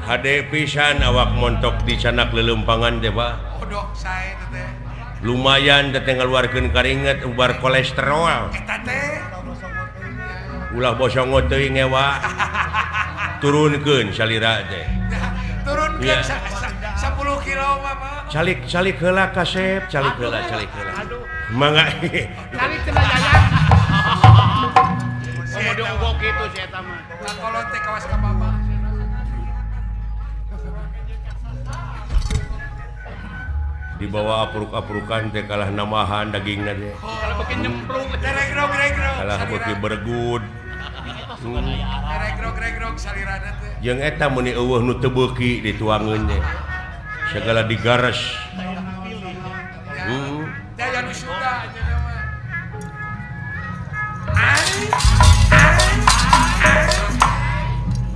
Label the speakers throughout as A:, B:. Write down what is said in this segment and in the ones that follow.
A: Hade pisan awak montok di sanak lelempangan teh Pak.
B: Odok saya teh.
A: Lumayan teh ngaluarkeun keringet ubar kolesterol.
B: Eta teh.
A: Ulah bosongo teuing ngewa. Turunkeun salira teh.
B: Turunkeun
A: Ya.
B: 10 kilo mah.
A: Calik heula kasep, calik heula.
C: Aduh.
A: Mangga.
C: Cari cenah yaya. Oh, diogok kitu si eta mah.
B: Kolot teh kawas ka Bapak.
A: Dibawa apruk-aprukan teh kalah namahan dagingna teh.
C: Kalau bikin nyemplung.
B: Regrog.
A: Kalah beuki beregut.
B: Regrog salirana teh.
A: Jeung eta meni eueuh nu teu beuki dituangeun teh. Segala digares.
B: Daya nu suga aja mah.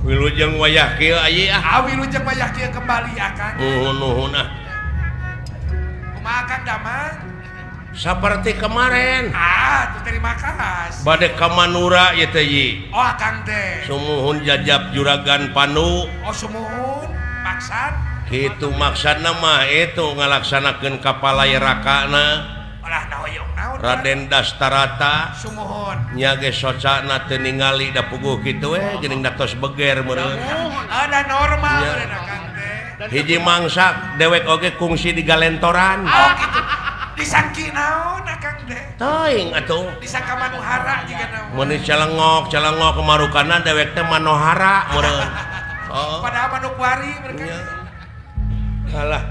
A: Wilujeng wayah kieu ayi ah.
B: Wilujeng wayah kieu kembali akan.
A: Nuhun ah.
B: Kumaha Kang Damang?
A: Saperti kemarin.
B: Tuh terima kasih.
A: Bade ka Manura ieu teh Yi.
B: Oh Kang teh.
A: Sumuhun jajab juragan Panu.
B: Oh sumuhun maksad.
A: Kitu maksudna mah itu ngalaksanakeun kapalai rakana
B: Olah naoyong naon.
A: Raden Dastarata.
B: Sumuhun.
A: Nya ge socana teu ningali da puguh kitu geuning da tos beger meureun.
B: Ada normal
A: Ya.
B: meureun Kang teh.
A: Hiji mangsa dewek oge kungsi di galentoran.
B: Oh gitu. Disangki naon Kang teh?
A: Teuing atuh.
B: Disangka manuhara juga naon.
A: Mun calengok kemarukana dewek teh manohara meureun. Oh.
B: Padahal manuk wari mereka.
A: Nya. Alah.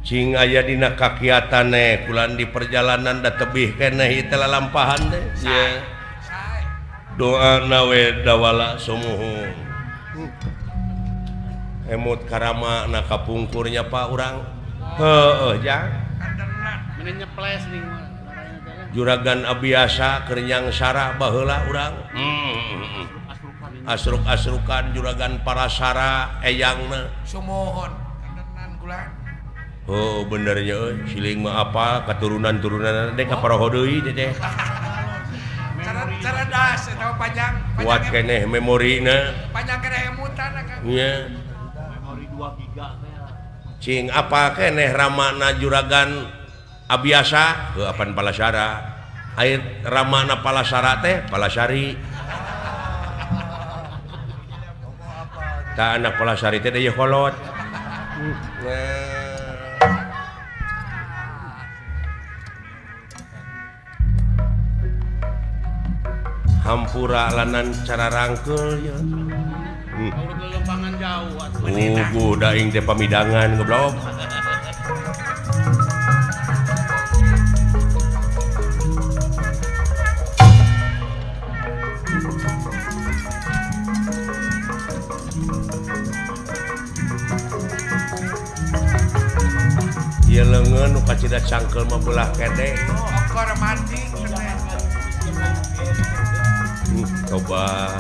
A: Cing aya dina kakiatan kulan di perjalanan da tebih keneh ieu teh lalampahan teh. Ye.
B: Sae.
A: Doana we dawala sumuhun. Emut karama na kapungkurnya Pak urang. Heeh, Jang.
B: Kandenan.
C: Meni nyeples nih.
A: Juragan Abiasa kerenyang sarah baheula urang. Asruk-asrukan juragan Parasara eyangna.
B: Sumuhun. Kandenan kula.
A: Oh bener nya euy, siling mah apa katurunan-turunan dek kaparoho deui teh.
B: Cara das eta panjang.
A: Kuat keneh memorina.
B: Panjang keneh emutan Kang.
A: Nya.
C: Memori 2 giga teh.
A: Cing apa keneh ramana juragan Abiasa apan Palasara. Air ramana Palasara teh Palasari. Ta anak Palasari teh deui kolot. Hampura lanan cara rangkeul ya.
C: Urut lelempangan jauh atuh.
A: Ugu daing teh pamidangan goblok. Ieu leungeun nu kacida cangkeul mah belah kede.
B: Okor mancing keneh.
A: Coba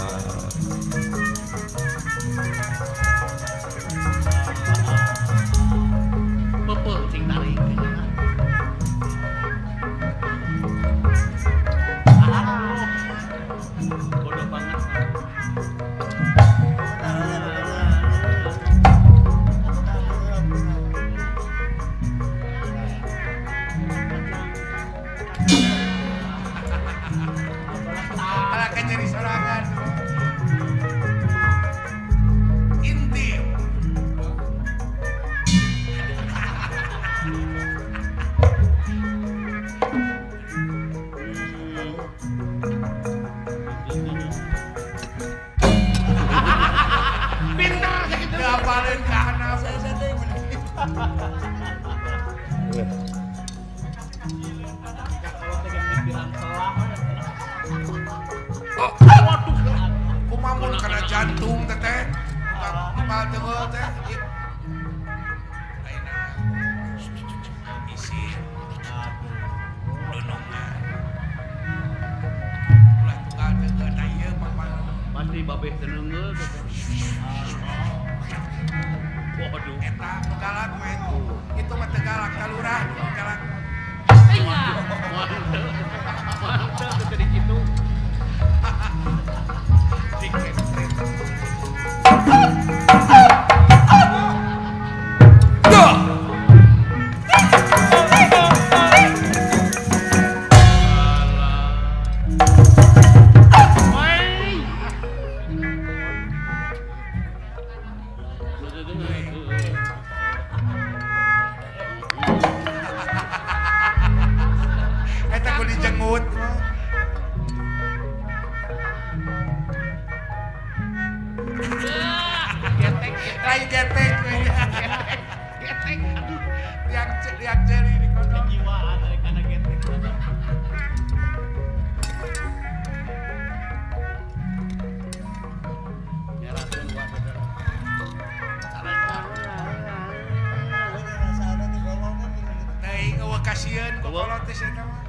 C: Peupeul cing tarik. Bodoh banget.
B: Ala kan jadi sorangan. Intim.
C: Pinter sakitu.
B: Gapaleun ka hanap.
C: Kalau teh yang mikiran salah.
B: Waduh. Kumamun kena jantung teteh. Ibal teu teh. Ayeuna isi dunungan. Ulah tunggal teu na ieu papa.
C: Pasti babeh teu neungeul teh. Waduh.
B: Eta nu galak we. Itu mah teu galak kalurah nu galak.
C: Mantap tuh jadi gitu.
B: Dikit. Eta ku dijenggut. Lain getek. Getek. Liak jeri di kono.
C: Kejiwaan dari kana getek. Nyerakeun gua bener.
B: Teuing eueuh kasieun ku kolot teh eta mah.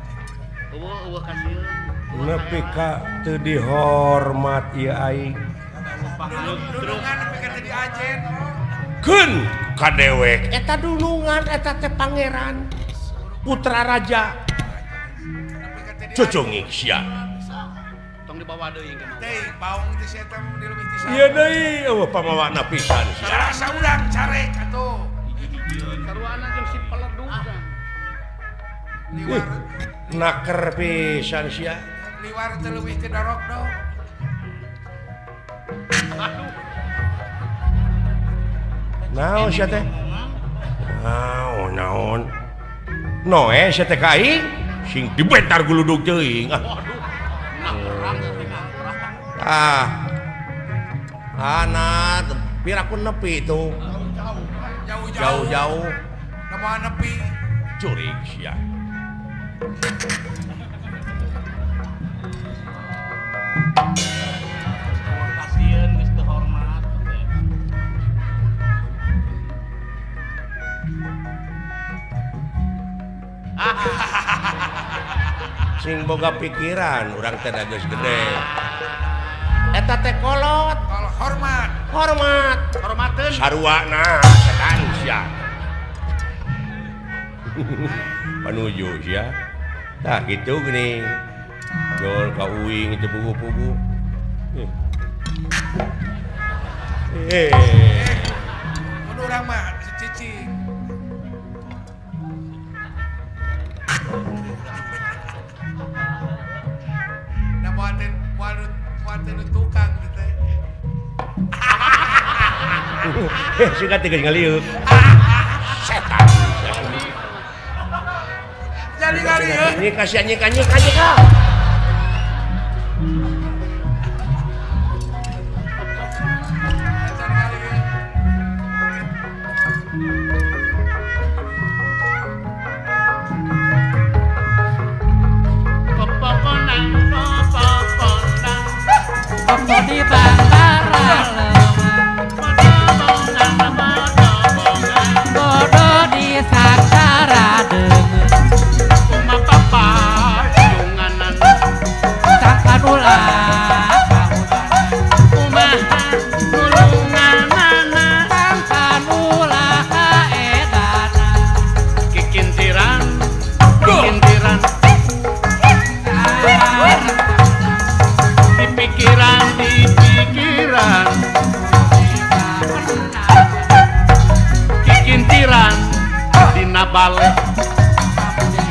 C: Eueuh kasieun.
A: nepi ka teu dihormat ieu aing
B: Dulungan nepi ka teu diajen.
A: keun ka dewek eta dulungan eta teh pangeran putra raja
B: Nepi ka teu diajen.
A: cocongik sia
C: Tong dibawa deui ke mah.
B: Teuing baung teh si eta mah dileuwih ti
A: ieu deui eueuh pamawana pisan sia
B: Sarasa urang carek atuh.
C: Hiji-hijieun saruana jeung si peleduk.
B: Liwar
A: naker pisan sia
B: liwar teu leuwih ti dorok do.
C: Aduh.
A: naon sia teh naon noe sia teh ka aing sing dibentar guludug teuing
C: Waduh. Nah, perang perang.
A: anak pirakun nepi itu jauh-jauh
B: Namoan nepi.
A: curig sia
C: Kasieun geus teu hormat.
A: sing boga pikiran urang teh geus gede eta teh kolot
B: Kalau hormat
A: hormat
C: Hormateun.
A: sarwana sekan sia panuju sia tah gitu gini jol ka uing itu pugu-pugu
B: mun urang mah cicing. Namoan teh tukang teh.
A: suka tiga ngaliuk setan
B: Jadi kali ya.
A: ini kasihan nyika
C: Pepokonan, pepokonan.
D: Opo di bandara
C: Pedobongan, pedobongan.
D: bodo di saksara deungeun
C: Kumaha papayunganan.
D: sangkan ulah
C: Kumaha nulunganana.
D: sangkan ulah kaedana
C: Kikintiran. Di pikiran. Kikintiran. Dina bale.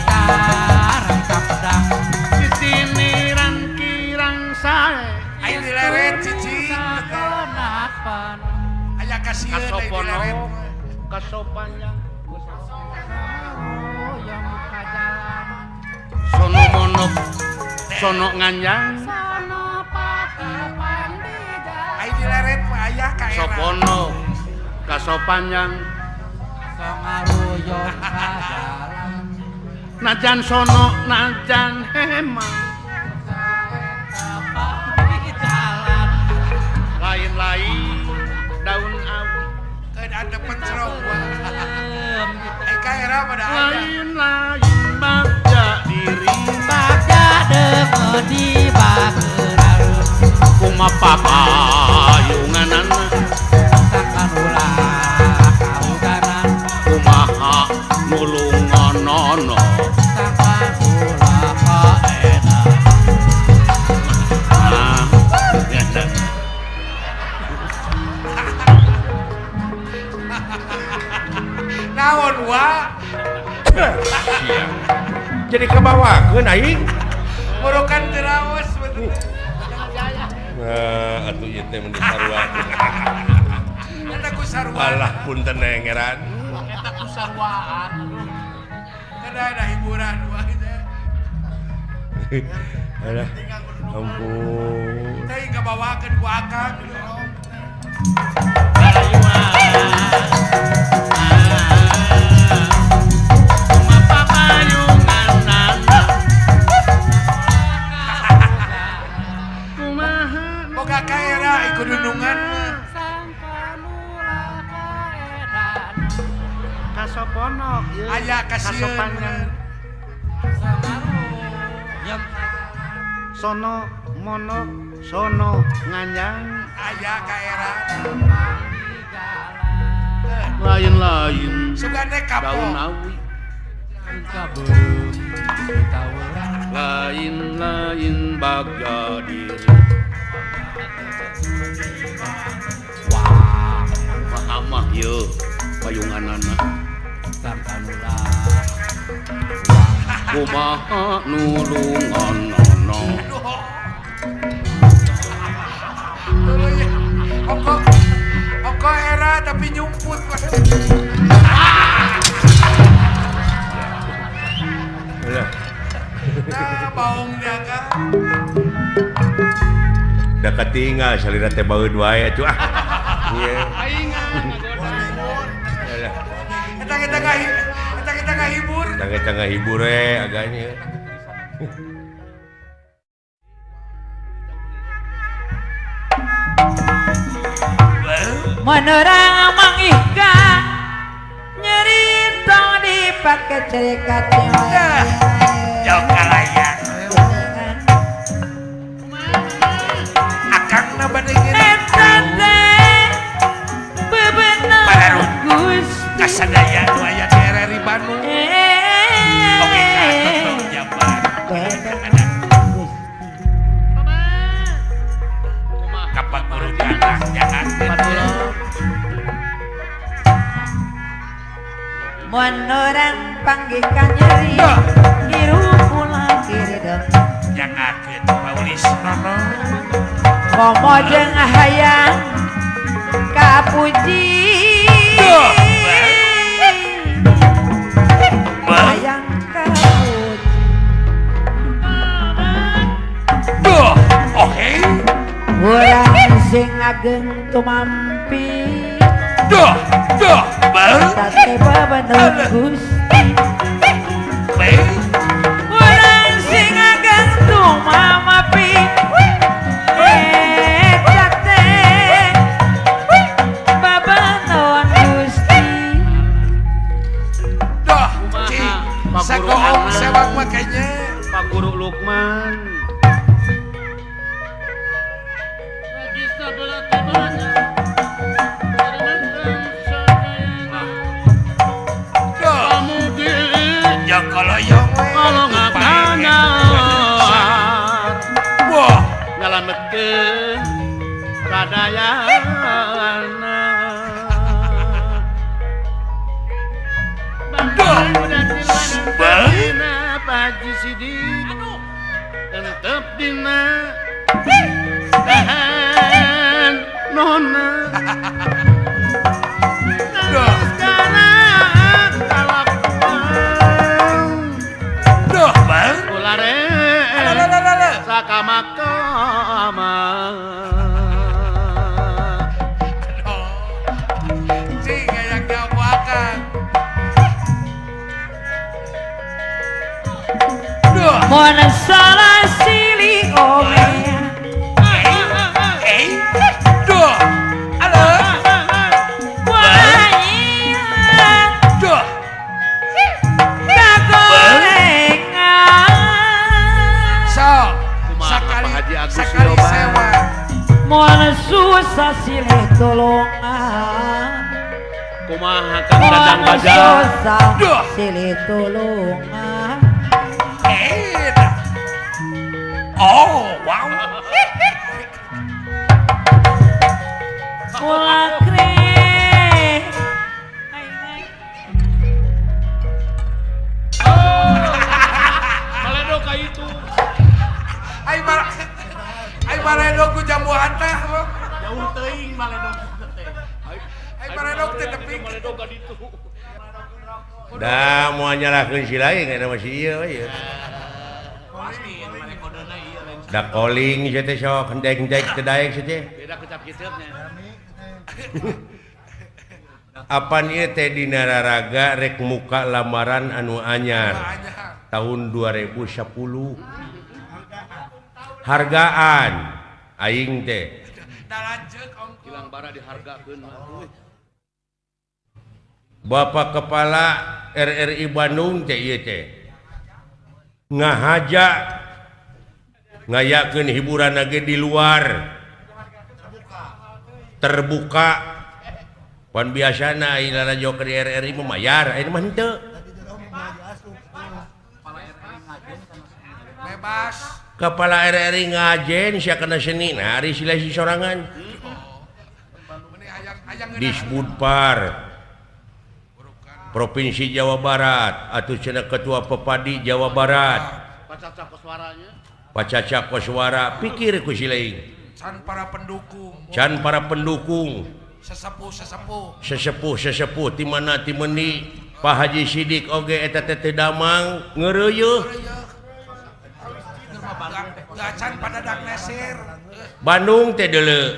D: sareng kapedang
C: Sisiniran kirang sae.
B: Ayo dileret cicing.
D: sakonapan
B: Aya kasieun ayo dileret.
C: Kasopono. Kasopannya.
D: yang buka jalan
C: Sono monok. Sono nganjang.
D: sono pati pandida
B: Ayo dileret mah aya ka era.
C: Sopono. Kasopanjang.
D: songaruyo ka jalan
C: Najan sono. Najan hemang.
D: di jalan
C: Lain-lain. Daun awi.
B: Keun ada pencerong. Ayo ka era pada aya.
C: Lain-lain. Bagja diri.
D: bagja deungeun di bageurang
C: Kuma papayunganan.
D: sangkan ulah kauganan
C: Kumaha nulungonono.
D: sangkan ulah kaedan
C: Nah, ya.
B: Naon wa?
A: sia jadi kebawakeun aing
B: Murukan terawas betul.
A: atuh ieu teh mun disarua
B: Eta ku sarwaan.
A: Alah punten nengeran.
C: Eta ku sarwaan.
B: Ada hiburan wah itu.
A: Alah. Ampun.
B: Teh ngabawakeun ku akang. Boga kaera ikut dunungan.
C: Kasoponok ieu.
B: Aya kasieun.
C: Kasopanjang.
D: Yang
C: Sono monok sono nganjang
B: Aya kaera.
C: lain-lain
B: Sugane kapo.
C: daun awi
D: kabeureum tawuran
C: lain-lain baga diri
D: wah
C: mahamah yeuh payunganana
D: tangkanula
C: kumaha nulunganana
B: Oko era tapi nyumput.
A: Alah.
B: Nah, baung dia kan.
A: Da katinggal salira teh baeud wae atuh ah. Ieu. Alah.
B: Kita ngahibur.
A: Kita ngahibur agaknya.
E: Menerang mangika nyerita dipake cerikat
B: Jauh kalayan. Akang na bandingin. Balarun. Kasadaya nu aya di RRI Bandung. Oke, katot jabar. Kapan turun jangan jangan.
E: Menerang panggikan nyeri hiru pulang kiri dong
B: Jangan Paulis Nono.
E: ngomojeng hayang kapuji hayang kapuji
B: Oke.
E: urang sing ageng tumampi tate babenung Gusti urang sing ageng tumampi tate babenung Gusti
B: Sagoong sewak makanya.
C: Pak Guru Lukman
B: Jokoloyong
C: kalau ngakana
B: Wah,
C: ngalametkeun kadayana Bang Paji Sidik Tentep dina tahan nona sekarang kalakuan
B: duh, Bang.
C: ulare sakamakama
B: Cing kayak jauh akang. Duh,
E: mon salah silih ome
B: duh, halo, duh, so,
C: Kumaha, Pak Haji Agus
B: sekali
C: Yoba?
B: sewa.
E: mon susah silih tolongan
C: kumaha kang dadang
E: mon
C: baja
E: susah
B: Duh.
E: silih tolongan
B: Oh, wow.
E: mulakre
C: maledo ka itu
B: Ai maledo ku jambu antah, Bang.
C: jauh teuing maledo teh
B: Ai maledo Sok teh nepi.
A: Da mau nyalahkeun si lain kana masih ieu we. Da calling ieu teh sok hendek-hendek teh daek teh.
D: Beda kecap kiceupnya.
A: Apan ieu teh dina raraga rek muka lamaran anu anyar tahun 2010. Hargaan aing teh
B: Da lanceuk ongko.
D: Hilang bara dihargakeun mah.
A: Bapak Kepala RRI Bandung teh ieu teh ngahaja ngayakeun hiburan ge di luar terbuka pan biasana ila radio ke RRI memayar ini mah henteu
B: Bebas.
A: Kepala RRI ngajen sia kana seni nah ari sila si sorangan
B: Meni hayang
A: Disbudpar Provinsi Jawa Barat atau cenah Ketua Pepadi Jawa Barat
D: Pacacak suaranya.
A: Pacacak Koswara pikir ku si lain
B: can para pendukung.
A: can para pendukung
B: Sesepuh.
A: sesepuh ti mana ti meuni Pak Haji Sidik oge eta teh damang ngeureuh
B: Can pada dak nesir.
A: Bandung teh deuleu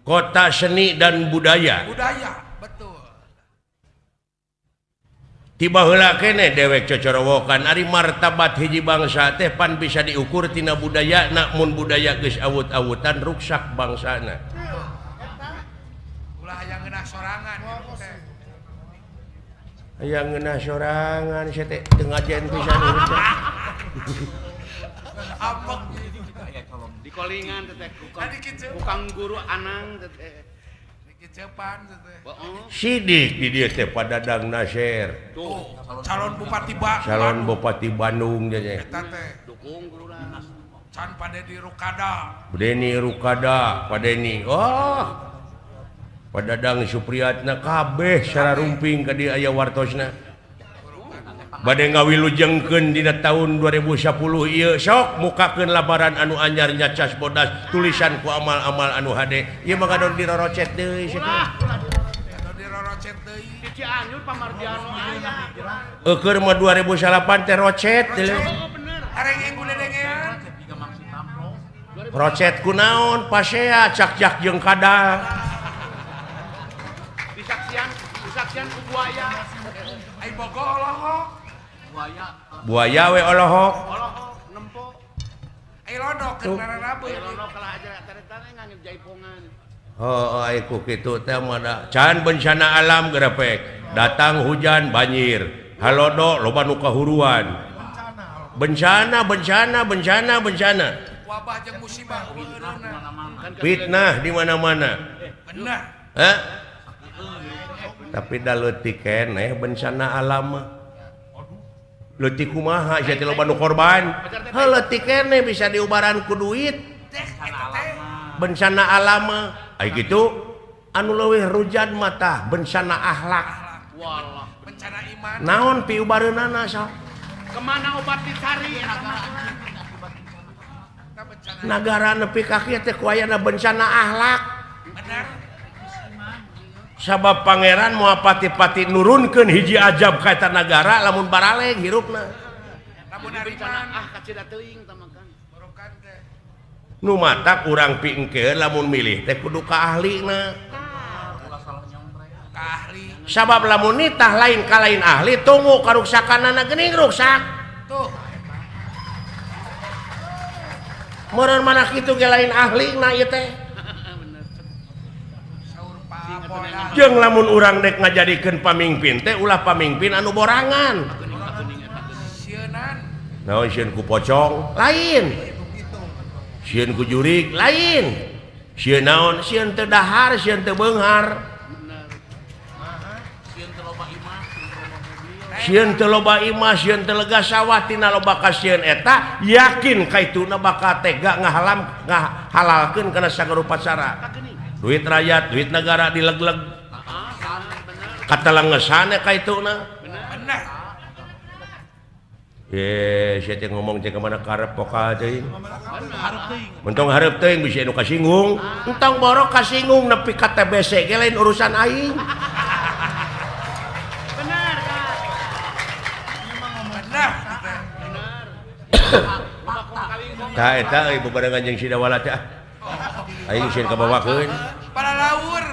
A: kota seni dan budaya
B: Budaya, betul.
A: tiba heula keneh dewek cocorowokan ari martabat hiji bangsa teh pan bisa diukur tina budayana mun budaya geus awut-awutan ruksak bangsana
B: Ulah hayang ngeunah sorangan gitu teh.
A: aya ngeunah sorangan sia teh teu ngajen pisan urang
B: Apek.
D: Di kolingan teh
B: Tadi kieu.
D: tukang guru Anang teh.
B: Kecepan teh.
D: Heeh.
A: Sidik di dieu teh Padadang Nasir
D: Tuh,
B: Calon Bupati
A: calon Bupati Bandung teh
B: Eta teh.
D: dukung guru Anang.
B: Can pada di Rukada.
A: Deni Rukada Padeni oh Padadang Supriyatna kabeh secara rumping ka dieu aya wartosna bade ngawilujengkeun dina tahun 2010 ieu sok mukakeun labaran anu anyar nya cas bodas tulisan ku amal-amal anu hade ieu mah gadon dirorocet deui sia teh
B: Anu di rorocet deui.
D: Di Cianjur Pamardiano aya.
A: eukeur mah 2008 teh rocet teh
D: Oh bener.
B: Areng ibu dedengean.
A: rocet kunaon pasea cak-cak jeung kadal
D: Disaksian ku buaya.
B: Ai bogo olohok.
A: buaya we olohok
D: Olohok nempo.
B: Ai lodok keur nararabeun.
D: Lono kalah aja tarik-tarik ngangit jaipongan.
A: oh ai ku kitu teh mah da can bencana alam grepek datang hujan banjir halodo loba nu kahuruan bencana
B: Wabah jeung musibah eureuna.
A: fitnah di mana-mana
B: Bener.
A: hah tapi da leutik keneh bencana alam mah leutik kumaha sia teh loba nu korban leutik keneh bisa diubaran ku duit
B: Teh eta teh.
A: bencana alam mah ai kitu anu leuwih rujan mah tah bencana akhlak
D: Walah.
B: Bencana iman.
A: naon piubareunana sok
D: Kemana obat dicari?
B: Kita bencana.
A: nagara nepi ka kieu teh ku ayana bencana akhlak
B: Bener.
A: sabab pangeran moal pati-pati nurunkeun hiji ajab ka eta nagara lamun baraleg hirupna
B: Lamun
D: Di
B: ari
D: bencana
B: iman.
D: kacida teuing tamakan.
B: Barokan teh.
A: nu matak urang pingkeun lamun milih teh kudu ka ahlina
B: Ka ahli.
A: sabab lamun nitah lain ka lain ahli tunggu karuksakanana geuning ruksak
B: Tuh.
A: meureun mana kitu ge lain ahlina ieu teh
B: Saur Pak Bola.
A: jeung lamun urang dek ngajadikeun pamingpin teh ulah pamingpin anu borangan
B: Sieun
A: naon sieun ku pocong lain sieun ku jurig lain sieun naon sieun teu dahar sieun teu beunghar sieun teu loba imah sieun teu lega sawah tina loba ka sieun eta yakin kaituna bakal tega ngahalalkeun kana sagarupa cara duit rakyat duit negara dilegleg katelengesan kaituna
B: bener.
A: saya ngomong cek kemana karep pokal teuing.
C: Harap teuing.
A: Mentong hareup teuing bisa anu kasinggung. Entong borok kasinggung nepi ka TBC ge lain urusan aing.
D: Benar, Kak.
B: Benar.
D: Loba kong kalingkong.
A: Tah eta euy bebarengan jeung si Dawala teh. Aing sieun kabawakeun.
B: Para laur.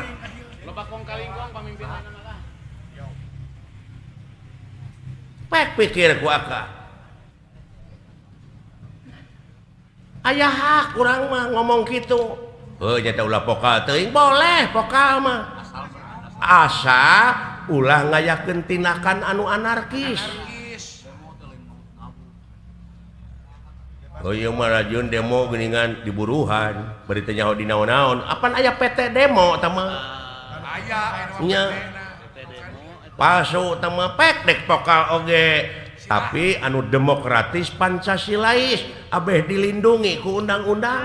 D: Loba kong kalingkong pamimpinanna malah.
A: Pek pikir ku aka. Aya hak urang mah ngomong kitu. Heuh nya teh ulah pokal teuing boleh pokal mah. Asa ulah ngayakeun tindakan anu anarkis. Oh iya mah rajun demo geuningan di buruhan, bari teh nyaho di naon-naon. Apan aya PT demo tah mah.
B: Aya
A: Nya. Palsu teh mah pek dek pokal oge. Tapi anu demokratis Pancasilais abeh dilindungi ku undang-undang.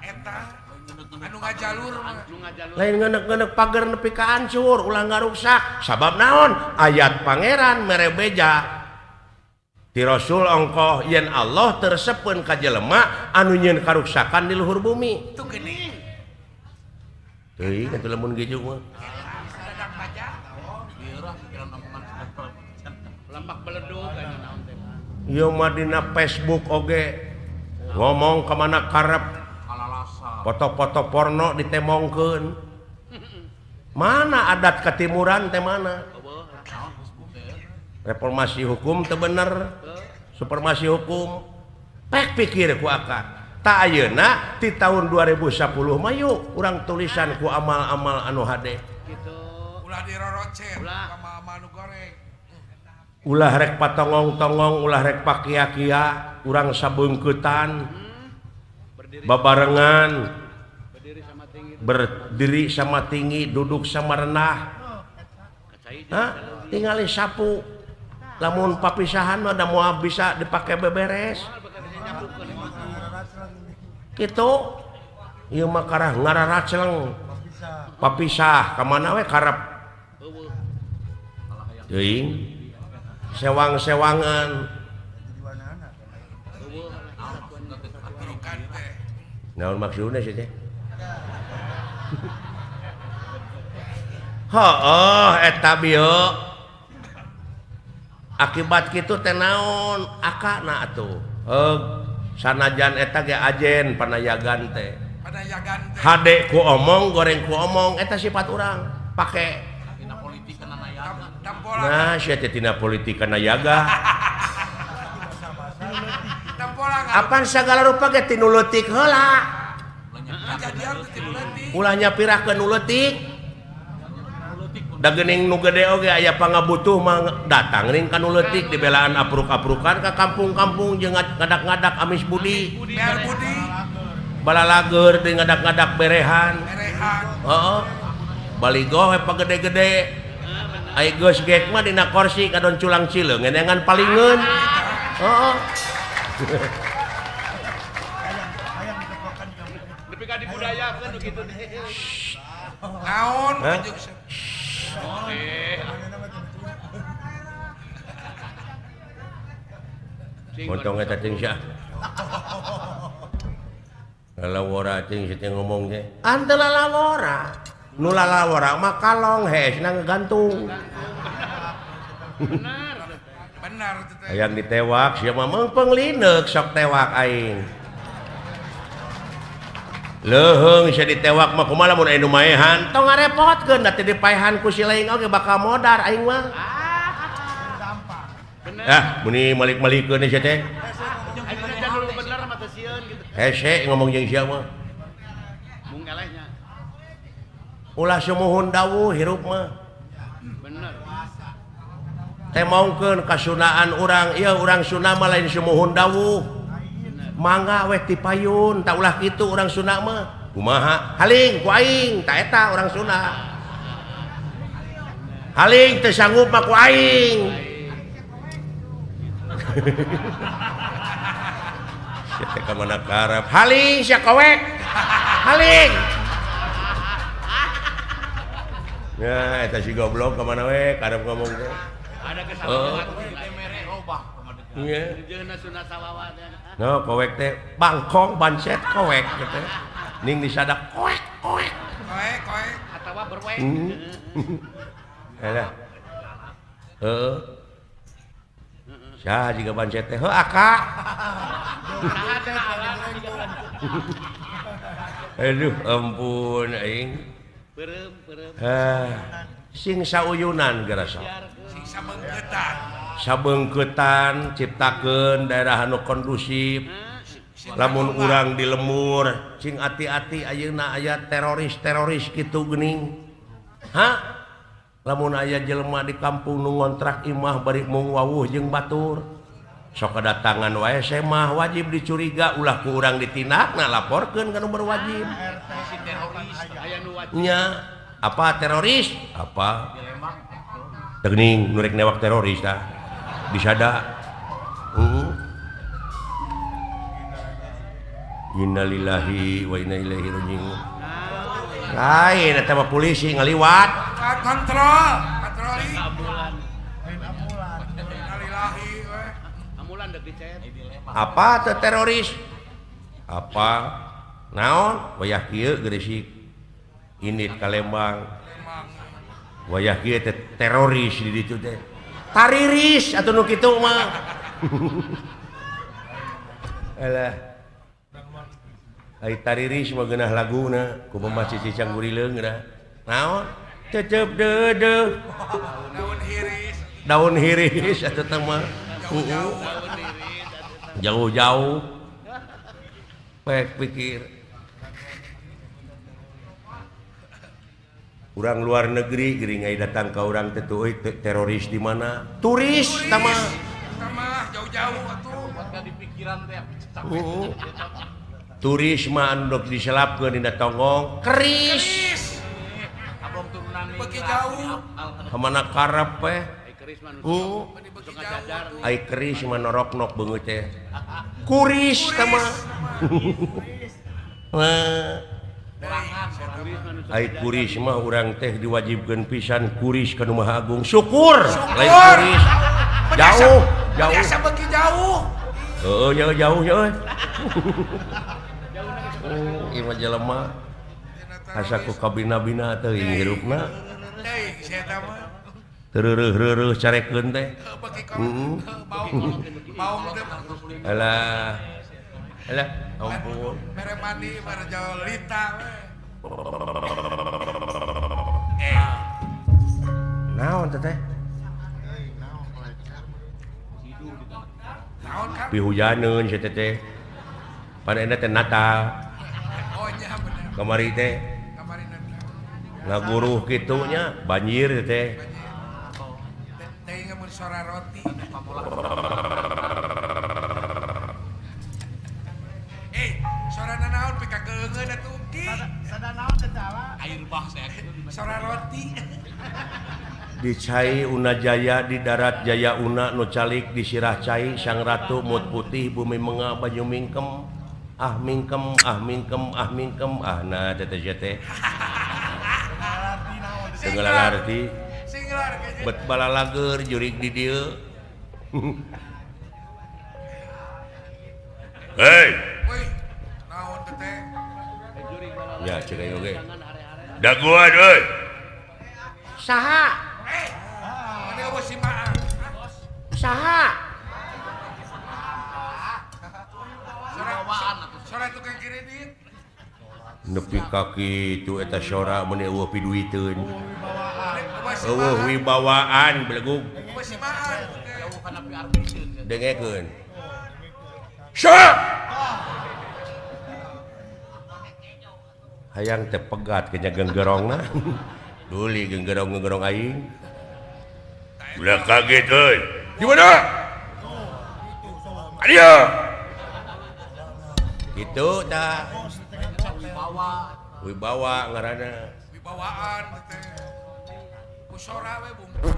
B: eta anu ngajalur mah.
D: Nu ngajalur.
A: Lain ngenek-ngenek pagar nepi ka hancur ulah ngarusak. Sabab naon? Ayat pangeran mere beja. Ti Rasul ongkoh yen Allah tersepkeun ka jelema anu nyieun karuksakan di luhur bumi.
B: Itu geuning.
A: Teuing atuh lamun gitu mah.
B: Dadak baca.
D: Lampak beledug aya naon teh.
A: Ieu mah dina Facebook oge ngomong ka mana karep foto-foto porno ditemongkeun. Mana adat ketimuran teh mana? Reformasi hukum teu bener. Supremasi hukum. Pek pikir ku aka. Tak ayeuna ti tahun 2010 mah yuk urang tulisan ku amal-amal anu hade.
D: Gitu.
B: Ulah dirorocen
D: Ulah.
B: sama anu goreng.
A: Ulah rek patongong-tongong, ulah rek pakia-kia, urang sabeungkeutan, babarengan,
D: Berdiri sama tinggi.
A: berdiri sama tinggi, duduk sama renah.
D: Kacai.
A: Hah? Tingali sapu. Lamun papisahan mah da moal bisa dipake beberes. Kitu. Ieu mah karah ngararaceleng. Papisah ka mana we karep. Teuing. Sewang-sewangan.
B: Turukan teh.
A: Naon maksudna sih teh? Heuh eta bieu. Akibat kitu teh naon? Akana atuh. Sanajan eta ge ajen panayagan teh.
B: Pada yagan teh.
A: Hade ku omong, goreng ku omong, eta sifat urang. Pake.
B: Tampolan.
A: Nah, sia teh tina politik kana yaga.
B: Tampolan.
A: Apan sagala rupa ge tinu leutik heula.
B: Kejadian teh tilu leutik.
A: Ulah nyapirahkeun nu leutik. Da geuning nu gede oge aya pangabutuh mah datang ring ka nu leutik dibelaan apruk-aprukan ka kampung-kampung jeung ngadak-ngadak amis budi.
B: Biar budi.
A: Balalager deui ngadak-ngadak berehan.
B: Berehan.
A: Heeh. Baligo we pagede-gede. Ai geus gek mah dina kursi kadon culang cileung ngenengan palingeun. Heeh.
D: Nepi ka dibudayakeun kitu teh.
B: Naon
A: Hah?
B: anjing se-
A: Montong eta teh sia. Lalawora teh sia ngomong teh. Ante lalawora. Nu lalawora mah kalong hesna ngegantung.
B: benar teh teh.
A: Hayang ditewak sia mah meungpeung lineuk sok tewak aing. Leuheung sia ditewak mah kumaha lamun aya nu maehan tong ngarepotkeun da teh dipaehan ku si laing oge bakal modar aing mah. Ah, muni malik-malikeun sia teh.
D: Ayeuna jadul bener mah teu sieun gitu.
A: Hese ngomong jeung sia mah.
D: Mung elehnya.
A: Ulah sumuhun dawuh hirup mah.
D: Bener.
A: Teh maungkeun kasunaan urang, ieu urang Sunda mah lain sumuhun dawuh. Mangga weh ti payun, tak ulah kitu urang Sunda mah. Kumaha? Haling ku aing, ta eta urang Sunda. Haling teu sanggup mah ku aing. Sia teh ka mana karep. Haling sia kowek. Haling. Ya, eta si goblok ka mana we karep ngomong teh.
D: Ada kesalahan.
A: Iya.
D: Jeung sunah sawawa teh.
A: No, kowek teh bangkong banset kowek gitu. Ning disadak koek.
B: Koe.
D: Atawa berwek.
A: Ada. Sah juga banset teh. Aka. Aduh, ampun aing.
D: Peureum.
A: Sing sauyunan gerasa.
B: Sing sabengketan.
A: Sabeungkeutan ciptakeun daerah anu kondusif. Lamun urang di lemur, cing ati-ati ayeuna aya teroris kitu geuning. Hah? Lamun aya jelema di kampung nu ngontrak imah bari mung wawuh jeung batur. Sok kedatangan wae saya mah wajib dicuriga ulah ku urang ditindakna laporkeun ka nu berwajib.
D: Aya nu wajib.
A: Nya, apa teroris? Apa? Teuning nu rek newak teroris tah. Disada. Innalillahi wa inna ilaihi raji'un. Lain eta mah polisi ngaliwat.
B: Patroli.
D: Amulan.
B: Innalillahi we.
D: Amulan deuk dicet.
A: Apa teh teroris? Apa? Naon? Wayah kieu geurisik. Indit Kalembang. Wayah kieu teh teroris di ditu teh. Tariris atuh nu kitu mah. Alah. Ai tariris mah geunah laguna ku Mama Cici Canggurileung dah. Naon? Cecep deudeuh. Daun hiris atuh teh mah. Jauh-jauh. Pek pikir. Urang luar negeri geuring ai datang ka urang teh euy teroris di mana? Turis tama.
B: Jauh-jauh atuh.
C: Warga di pikiran teh.
A: Turis mah anu diselapkeun dina tonggong keris.
C: Abang turunan
B: Beki jauh.
A: Kamana karep we?
D: Ai keris mah nu
B: Beki
D: ngajajar.
A: Ai keris mah norok-nok beungeut teh. Kuris tama. Ai kuris mah urang teh diwajibkeun pisan kuris ka Nu Maha Agung. Syukur. Lain kuris. Jauh.
B: Biasa beki jauh.
A: Heueuh jauh euy. Ieu mah jelema asa ku kabina-bina teh hirupna.
B: Teuing saya teh mah.
A: Tereureureuh carekeun teh.
B: Beki baung teh.
A: Alah. Ampun.
B: Mere mandi mere jauh lita we.
A: Naon teh?
B: Naon kan?
A: Pihujaneun sia teh. Panena teh Natal.
B: Oh nya bener.
A: Kamari teh
B: Kamarin
A: ngaguruh kitu nya banjir teh.
B: teuing mun sora roti. Sora naon pika keungeun atuh ki.
C: Sada naon teh Jawa? Air bah saya.
B: Sora roti.
A: Di Cai Una Jaya di darat Jaya Una nu calik di sirah cai sang ratu mut putih bumi menga baju mingkem nah teh segala arti
B: Singlar kayaknya.
A: bet balalager jurig di dieu. Hei
B: Woi, naon teh teh?
A: ya cek ayo ge
D: Jangan are-are.
A: daguan euy saha
B: Mana bos si Maa?
A: saha
B: Sora tukang kredit.
A: nepi kaki itu eta sora meuni eueuh piduiteun
B: Bos si
A: eueuh
B: Maa.
A: wibawaan belegug
B: Bos si Maa.
C: Jauh kana pi artiseun.
A: dengekeun syah hayang teh pegat ke genggerongna duli genggerong aing ulah kaget euy di mana adia itu dah wibawa ngaranna
B: Wibawaan teh. Kusora we bumbu.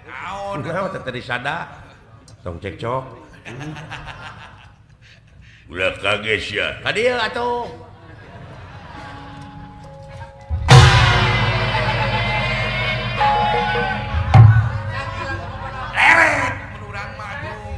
B: Naon?
A: naon teh tadi sada tong cekcok ulah kaget ya kadia atuh
B: Leret menurang mah aduh.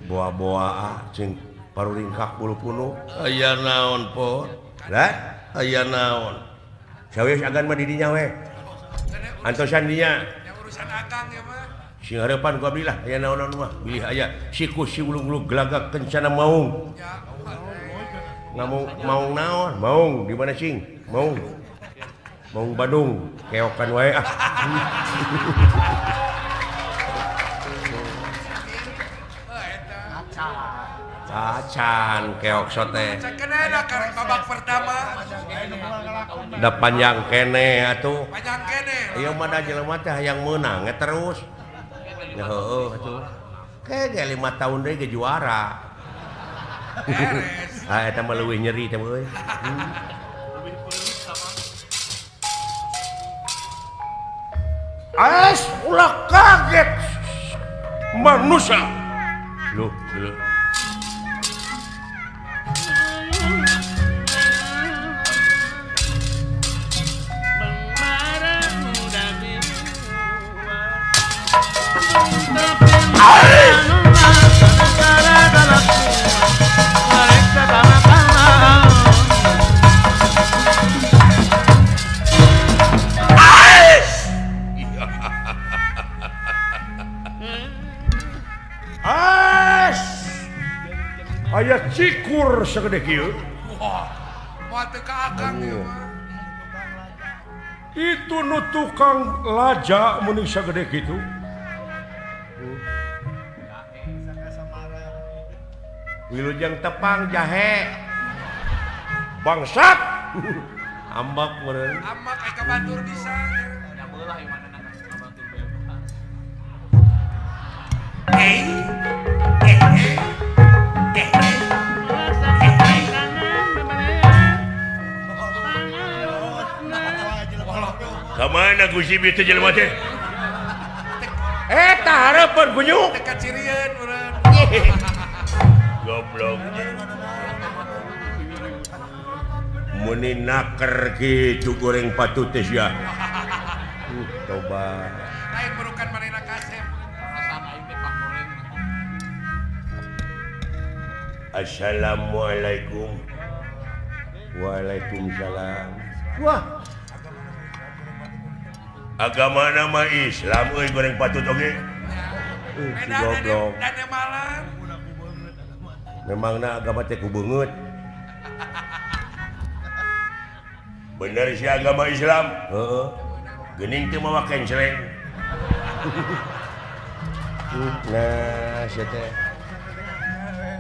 A: boa-boa cing paru ringkak bulu punu aya naon po lah aya naon sawis agan mah di dinya we antosan dinya
B: yang urusan akang ya mah
A: sing harapan ku abdi lah aya naon mah bilih aya siku si ulu-ulu gelagak kencana maung
B: ya
A: ngamung maung naon maung di mana cing maung Bandung keokan wae ah Acan keok sote
B: kena ada karek babak pertama
A: da panjang kene atuh
B: panjang kene
A: ieu mah da jelema teh hayang meunang terus ya heueuh atuh kege 5 tahun deui ge juara
B: beres
A: eta mah leuwih nyeri teh euy Ais ulah kaget manusia lu aya cikur sagede kieu
B: wah moal teu ka akang ya mah
A: itu nu tukang laja mun sagede kitu wilujeng tepang jahe bangsat ambak meureun
B: amak aya kabatur bisa
A: kamana Gusti bieu teh jelema teh eta hareupeun gunyuk
B: dekat cirieun urang
A: goblok muni naker kitu goreng patut teh sia coba
B: lain berukan manehna kasep
A: Assalamualaikum Waalaikumsalam wah agama nama Islam euy goreng patut oge si goblok
B: dan malam
A: memangna agama teh ku beungeut bener si agama Islam heeh geuning teu mawa kenceleng nah sia teh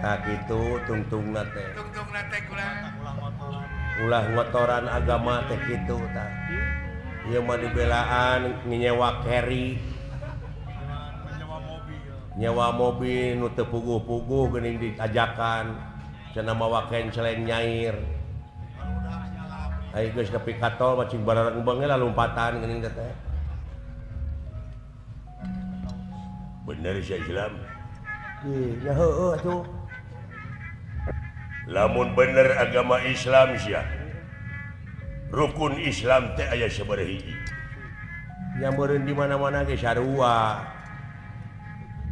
A: tak kitu tungtungna teh
B: tungtungna teh kurang
A: ulah ngotoran agama teh kitu tah ieu mah dibelaan nyewa carry nyewa mobil nu teu puguh-puguh geuning diajakan cenah mawa kenceleng nyair ai geus nepi ka tol macing barareng beung lah lompatan geuning teh bener si Islam ya heueuh atuh lamun bener agama Islam sia rukun Islam teh aya sabaraha hiji nya meureun di mana-mana ge sarua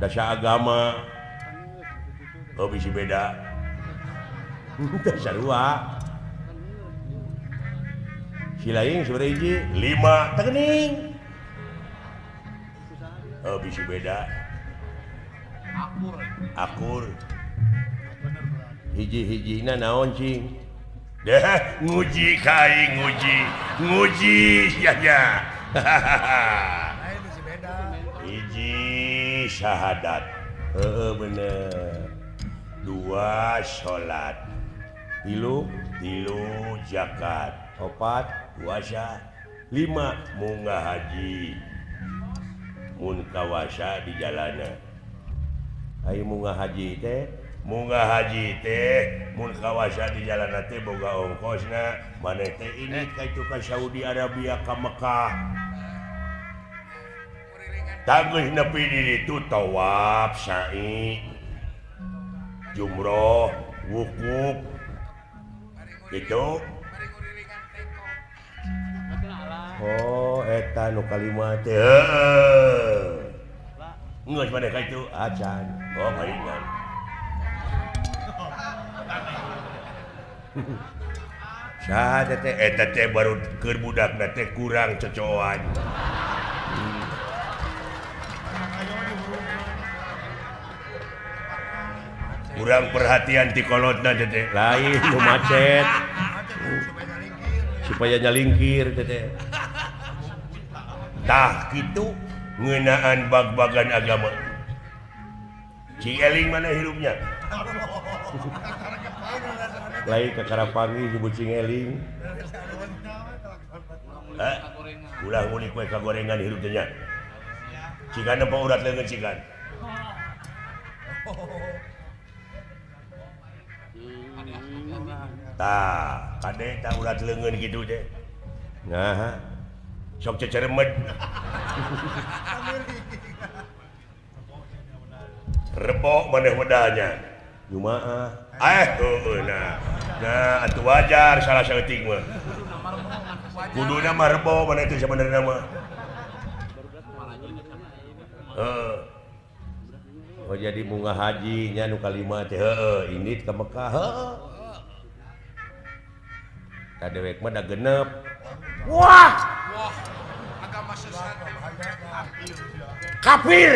A: dasa agama bisi beda teh sarua si lain sabaraha hiji 5 teh geuning bisi beda akur hiji-hijina naon cing dah nguji kai nguji ya hiji syahadat bener 2 salat 3 zakat 4 puasa 5 munggah haji mun kawasa di jalanan ai munggah haji teh mun kawasa di jalan teh boga ongkosna maneh teh ini kaitu ka Saudi Arabia ka Mekah tangeuh nepi di ditu tawaf sa'i jumroh wukuf gitu oh eta nu kalimat teh heeh geus maneh kaitu acan oh kaingan Saha teh eta teh baru keur budakna teh kurang cocokan. Kurang perhatian ti kolotna teh lain nu macet. Supaya nyalingkir teh. Tah kitu ngeunaan bag-bagan agama. Cieling mana hirupnya? Lain ke Karapangi di Bucing Eling. Ulah ngulik we kagorengan hirup teh nya. Cikan apa urat leungeun cikan? Tah, kade tah urat leungeun kitu teh. Nah, sok ceceremed. Rebok maneh wedahnya. Jumaah. Nah, atuh wajar salah saeuting mah. Kuduna mah rebok maneh teh sabenerna mah. Oh jadi bunga haji nya nu kalima teh ini ka Mekah kadewek mah da genep. Wah,
B: agama sesat.
A: kafir.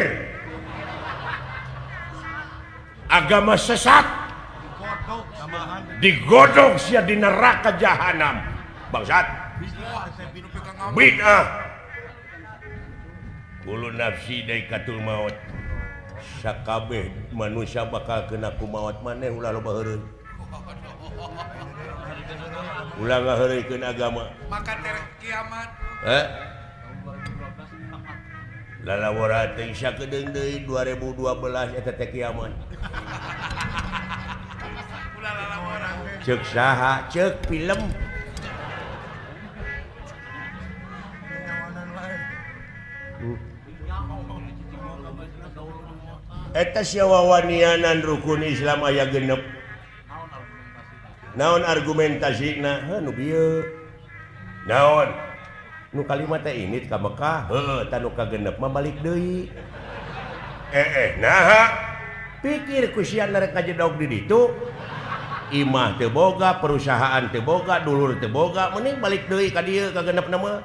A: Agama sesat digodok sia di neraka jahanam. Bangsat. Bid'ah. Kullu nafsi daikatul maut. Sakabeh manusia bakal kena ku maut maneh ulah loba heureun. Ulah ngaheureukeun agama.
B: Maka terek kiamat.
A: Lalawara teh sakedeung deui 2012 eta teh kiamat.
B: Ulah lalawara.
A: Ceuk saha? Ceuk film. Eta syawawanianan rukun Islam aya genep. Naon argumentasina? Nu bieu. Naon? Nu kalimat teh ini ka Mekah, heueuh tanu ka genep mah balik deui. Naha? Pikir ku sia rek ngajedog di ditu. Imah teu boga, perusahaan teu boga, dulur teu boga, mending balik deui ka dieu ka genepna mah.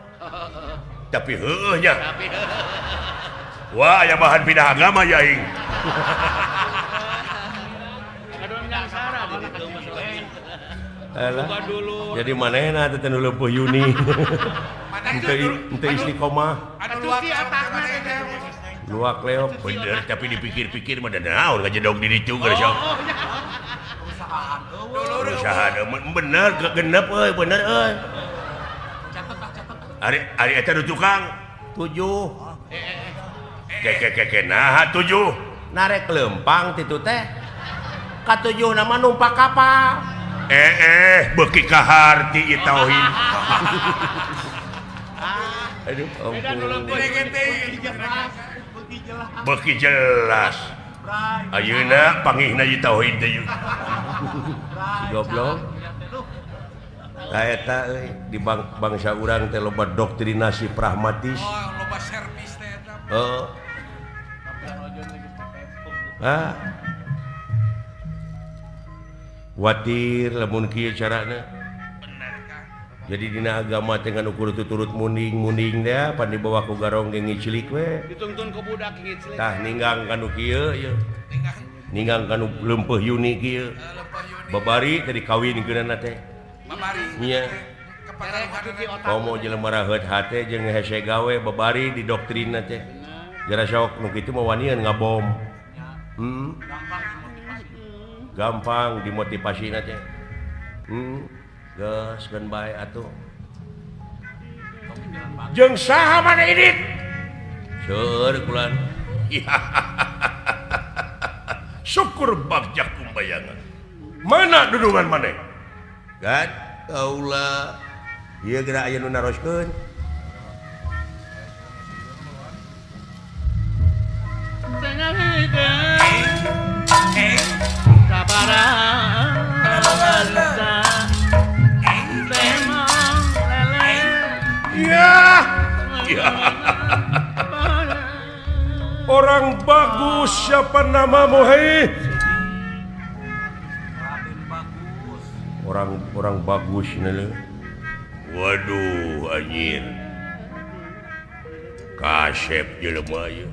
A: Tapi heueuh nya. Wah, aya bahan pindah agama ya aing. Alah. Jadi manehna teh nu leupuh Yuni. Ente istiqomah.
B: Anu luak
A: Luak leok bener tapi dipikir-pikir mah da naon ngajedog di ditu geus sok. Perusahaan bener genep euy bener euy. Ari eta nu tukang 7. Keke naha 7. Narek lempang titu teh. Ka 7 nama numpak kapal. Beki kaharti ieu tauhid. Aduh, ampun. Beki jelas. Ayeuna pangihna ieu tauhid teh yeuh. Goblok. Ka eta euy di bangsa urang teh loba doktrinasi pragmatis.
B: Oh, loba servis teh eta.
A: Watir lamun kieu carana. Jadi dina agama teh nganu kudu turut munding-munding teh pan dibawa ku garong ge ngicilik we.
D: Dituntun ku budak ngicilik.
A: Tah ninggang kanu kieu ye. Ninggang kanu leumpeuh Yuni kieu. Babari teh dikawinkeunana teh.
B: Babari.
A: Nya. Komo jelema raheut hate jeung hese gawe babari di doktrinna teh. Jara sok nu kitu mah wanian ngabom. Gampang dimotivasina teh. Geuskeun bae atuh. Jeung saha maneh idit? Seueur kulan. Syukur bagjak kumbayangan. Mana dudungan maneh? Kan kaula ieu geura aya nu naroskeun. Ya. Orang bagus siapa namamu hei? orang bagus waduh anjir kasep jelema ieu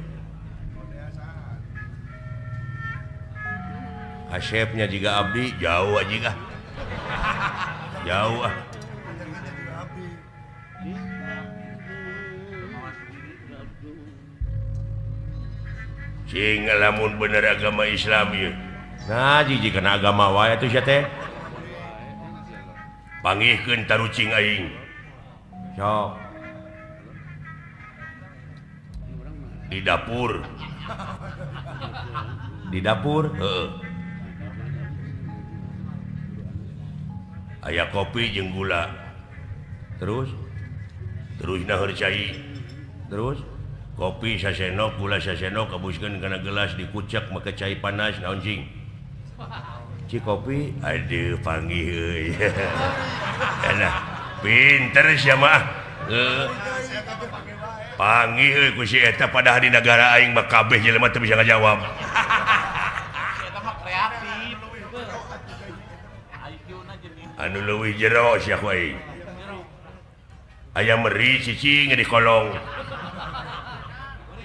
A: kasepnya juga abdi jauh aja jauh sing lamun bener agama Islam ieu nah jiji kana agama wae atuh sia teh pangihkeun tarucing aing sok di dapur heeh aya kopi jeung gula terus naheur cai terus kopi sasendok gula sasendok kabuskeun kana gelas dikucek make cai panas naon cing ci kopi aduh panggih euy enak pinter sia mah panggih euy ku si eta padahal di negara aing mah kabeh jelema teu bisa ngajawab
C: Eta mah kreatif. IQ-na jeung
A: anu leuwih jero sia ku aing aya meri cicing di kolong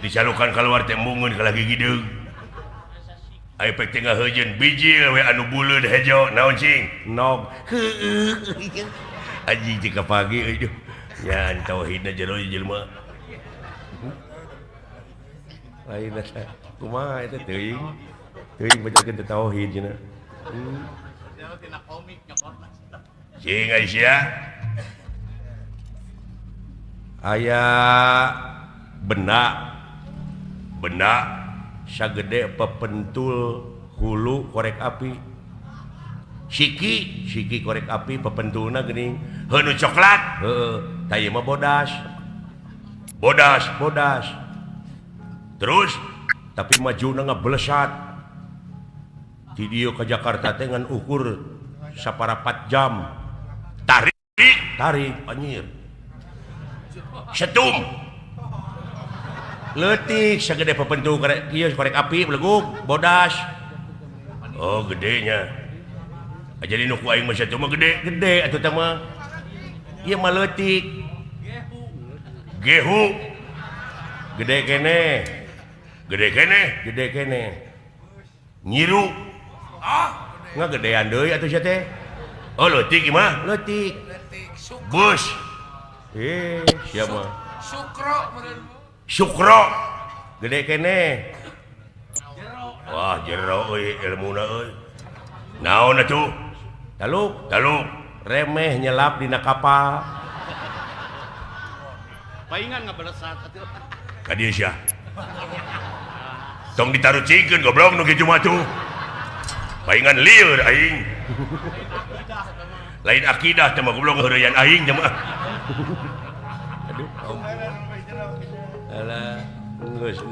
A: dicalukan keluar teh mungun ka lagi gideung aya pek tengah heujeun bijil we anu buleud hejo naon cing nog heueuh anjing tika pagi euy nya tauhidna jero jelema lain eta kumaha eta teuing bacakeun tauhid cenah
C: tina komik nyokotna.
A: cing Aisyah aya benak sagede pepentul hulu korek api siki korek api pepentulna geuning heuh coklat heeh tah ieu mah bodas terus tapi majuna ngablesat di dieu ka Jakarta teh ngan ukur saparapat jam tarik anjir setum leutik sagede pepentul korek ieu korek api belegug bodas oh gedenya jadi nu ku aing mah setum mah gede atuh teh mah ieu mah leutik gehu gede kene nyiru ngagedean deui atuh sia teh oh leutik ieu mah leutik bus sia mah Sukro gede kene wah jero euy ilmuna euy naon atuh taluk remeh nyelap dina kapal
D: paingan ngabalesat atuh
A: ka dieu sia tong ditarucikeun goblok nu kitu mah tuh paingan lieur aing lain akidah teh mah goblok heureuyan aing nya mah aduh alah geus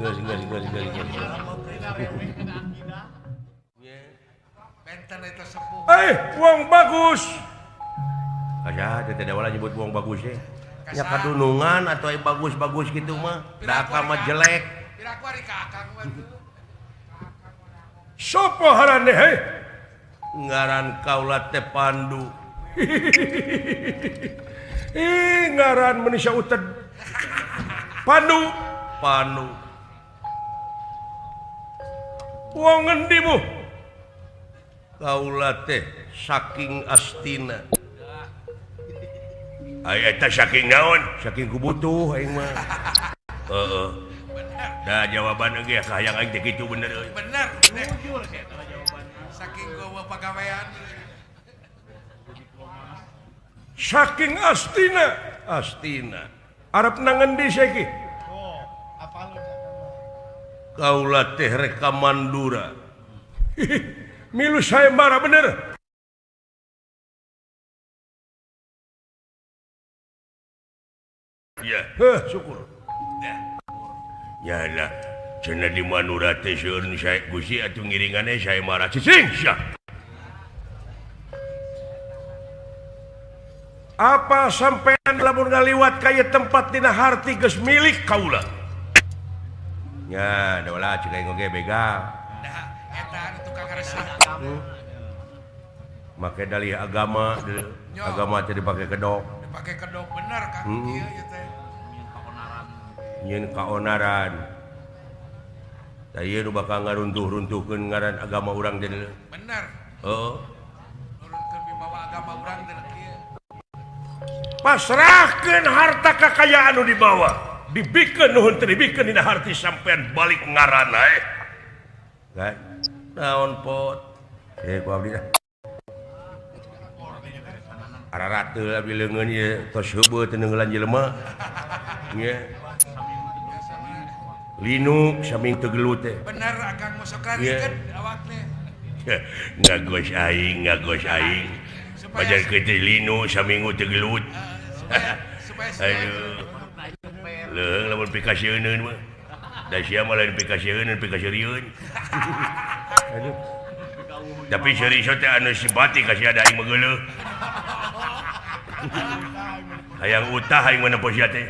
B: benten eta sepuh
A: uang bagus aja teh da wala nyebut uang bagus teh nya kadunungan atau bagus-bagus gitu mah da mah jelek
B: piraku ari ka akang mah
A: sopo haraneh heh ngaran kaula teh Pandu ngaran manusia uted Pandu wong ngendi mu kaula teh saking Astina aya eta saking naon saking kubutuh aing mah heeh da jawaban ge kahayang aing teh kitu bener euy
B: bener saking gua pagawean
A: saking Astina arep nang endi saiki kaula teh reka Mandura milu sayembara bener ya syukur ya lah cenah di Mandura teh seueun saya Gusti atuh ngiringane sayembara cicing sia apa sampean lamun ngaliwat ka ieu tempat dina harti geus milik kaula nya da ulah cek aing oge begal
B: da eta anu tukang resah
A: make dalih agama agama teh dipake kedok
B: Dipakai kedok bener kan iya ya teh.
A: nyeun kaonaran da ieu nu bakal ngaruntuh-runtuhkeun ngaran agama urang teh
B: Bener.
A: heeh
B: Nurunkeun wibawa agama urang teh kieu.
A: pasrahkeun harta kakayaan nu dibawa dibikeun nuhun teu dibikeun dina harti sampean balik ngaranna kan naon pot ku abdi dah ararat teu abi leungeun ieu tos heubeut teu neunggelan jelema nya linu saming teu gelut teh
B: Bener akang masuk
A: Iya.
B: karikeun awak teh.
A: ngagos aing bajan kecil linu saminggu teu gelut
B: Supaya
A: aduh leung lamun pikasieun mah da sia mah lain pikasieun pikasieun aduh tapi seri teh anu simpati kasih ada aing megeuleuh hayang utah aing mana posya teh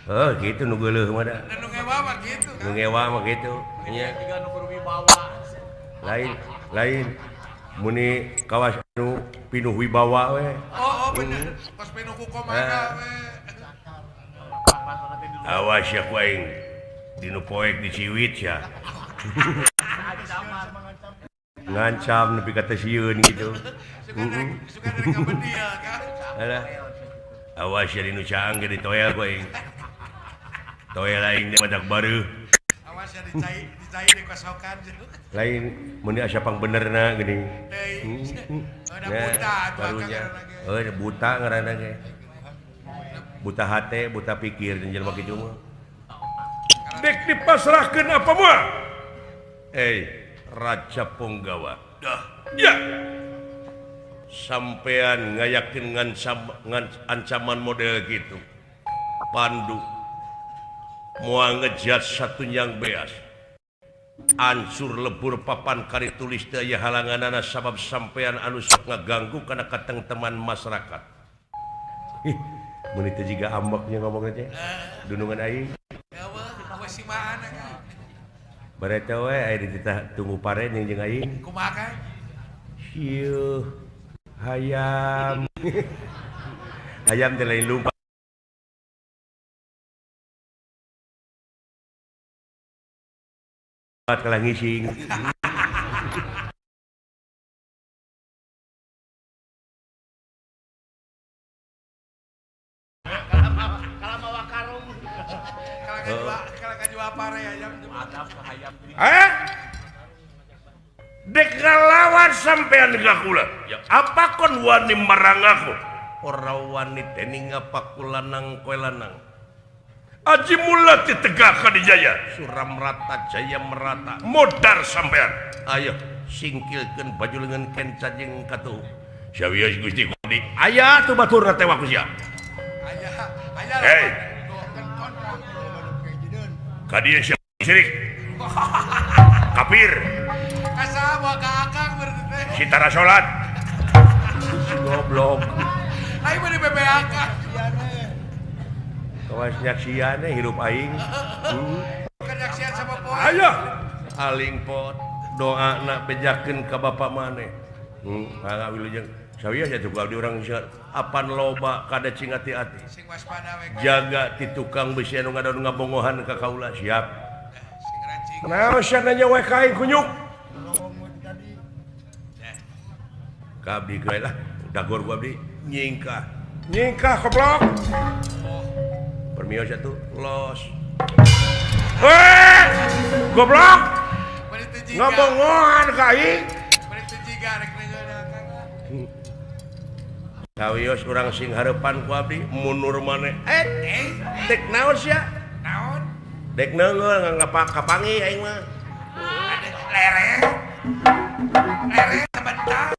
A: oh gitu nu geuleuh mah da
B: nu ngewa mah gitu
A: nu ngewa mah gitu nya
C: Tiga nu berwibawa.
A: lain muni kawas anu pinuh wibawa we
B: Oh bener. Pas pinu ku komaga we.
A: awas ya ku aing dinu poek di ciwit ya ngancam nepi ka teh sieun gitu
B: Suka dari kabedi ya kan.
A: alah awas ya dinu caang ge ditoel ku aing toel aing teh madak bareuh
B: Awas ya dicai di kosokan.
A: lain muni asa pang benerna geuning
B: Deui. Ada
A: Nah,
B: buta atuh
A: barunya
B: akang
A: oh buta ngaranna ge buta hate buta pikir jeung jelema kitu mah dek dipasrahkeun apa mah Raja Punggawa dah ya sampean ngayakeun ancaman model gitu Pandu moal ngejat satu yang beas ancur lebur papan kari tulis teu aya halanganana sabab sampean anu sok ngaganggu kana katengteman masyarakat mun itu jiga ambeknya ngomongna teh dunungan aing
B: Awas si mana kan.
A: bareta we aya dititah tunggu pare jeung aing
B: Kumaha kan?
A: Hieuh hayam hayam teh lain lumpat kalah ngising
C: Kalau bawa karung.
B: Kalau kajua pare ayam.
C: Ada hayam.
A: dek ngalawan sampean gakula ya apa kon wani marang aku ora wani teh ngapakulanang koe lanang Aji Mulati tegak kadijaya suram rata jaya merata modar sampean ayo singkilkeun baju leungeun kenca jeung katuh sawios Gusti Kudi aya tuh baturna teh waku sia
B: Ayah.
A: Hei. kadieu sia syirik kafir
B: Kasa bawa ke akang berarti teh.
A: sitara salat goblok
B: Ayo mah di bebe akang.
A: kawas nyaksian hirup aing
B: Kenyaksian sama poe.
A: ayo aling pot doa nak bejakeun ka bapa maneh angga wilujeng sawios atuh abdi urang apan loba kada cing ati-ati
B: Sing waspada we kan.
A: jaga ti tukang besi anu ngadon ngabongohan ka kaula siap
B: Sing rancing.
A: naon sia nanya we ka aing kunyuk ka abdi ge lah dagor ku abdi nyingkah goblok permios atuh los goblok
B: Bari teu jiga.
A: ngabongohan ka aing
B: Bari teu jiga rek nengeun akang.
A: kawios urang sing harepan ku abdi mundur maneh dek naon sia
B: Naon?
A: dek neungeul kapangi aing mah
B: Lere sebentar.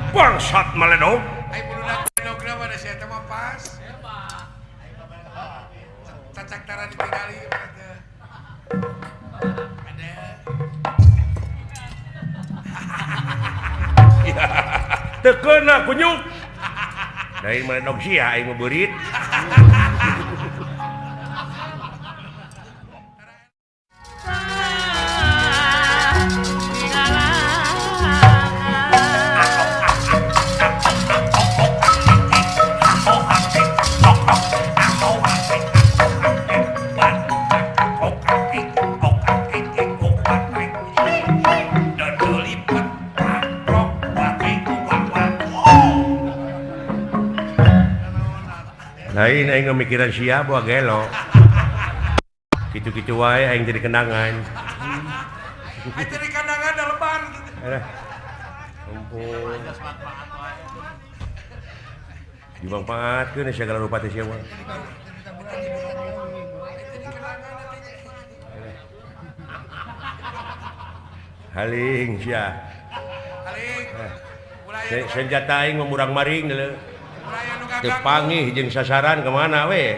A: bangsat maledog
B: Ayo buludak dogna mana sia teh mah pas. Cacak tara ditinggali teh. Ada.
A: teu keuna kunyuk dain maledog sia aing mah beurit
E: Tinggalan
A: Lain aing ngemikiran sia boa gelo. Kitu-kitu wae aing jadi kenangan.
B: Ayo jadi kandangan daleban gitu.
A: Alah. Ampun. Dimanfaatkeun segala rupa teh sia mah. Haling sia.
B: Aling. Mulai
A: Senjata aing memurang maring deuleu.
B: mulai anu
A: Teu
B: gagang.
A: pangih jeung sasaran kemana we.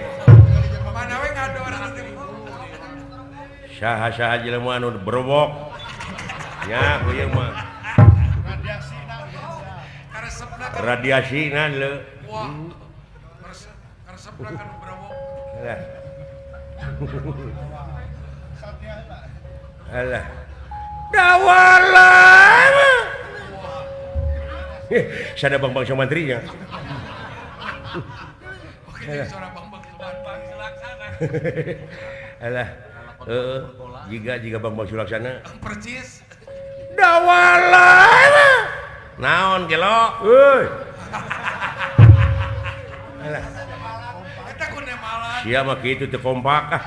B: Mana we ngado orang teh.
A: Saha-saha jelema anu berobok. Nya ieu mah
B: Karesepna kan.
A: radiasina deuleu.
B: Wah. Karesepna kan berobok.
A: Alah. Alah. Dawalan. Sada bang-bang sama mantrinya.
B: Oke, jadi suara bang-bang Bang Sulaksana.
A: Alah. Jika bang-bang Sulaksana.
B: Percis.
A: Dawalan. Naon gelo? Euy. Alah.
B: Eta kudu malah.
A: Sia mah kitu teu kompak ah.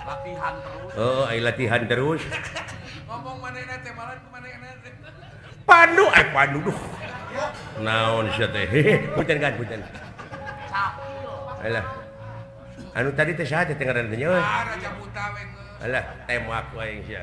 C: Latihan terus.
A: Ai latihan terus.
B: Ngomong manehna teh malah ku manehna teh.
A: Pandu duh. Naon sia teh? Punten kan, punten. Alah. Anu tadi teh saha teh ngaranna teh euy.
B: Ah, raja buta we geus.
A: Alah, tembak wae sia.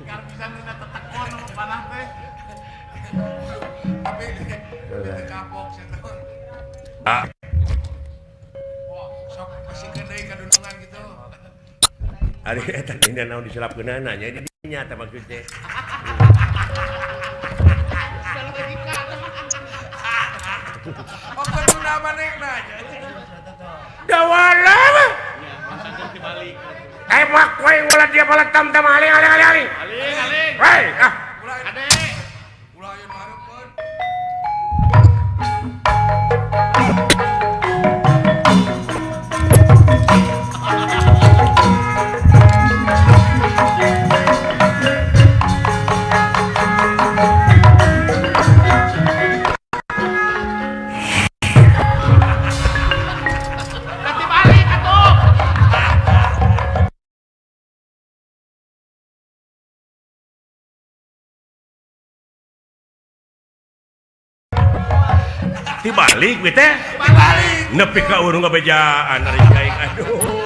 C: Kar bisa nina tetekon nu panah teh.
B: Tapi itu kapok sih tuh.
A: Ah,
B: Wah, sok masih gede kadunungan gitu.
A: ari eta dina naon diselapkeunana nya di dinya teh maksud teh.
B: Oh, keduna manehna aja.
A: Dawalan.
D: Dibalik.
A: Tembak wae ulah dia bala tam-tam aling.
D: Aling.
A: Hei, ah.
B: Ulah
D: Ade.
B: ulah ayo hareupkeun.
D: Dibalik atuh.
A: Dibalik we teh.
B: Balik.
A: Nepi ka urang ngabejaan ari aing. Aduh.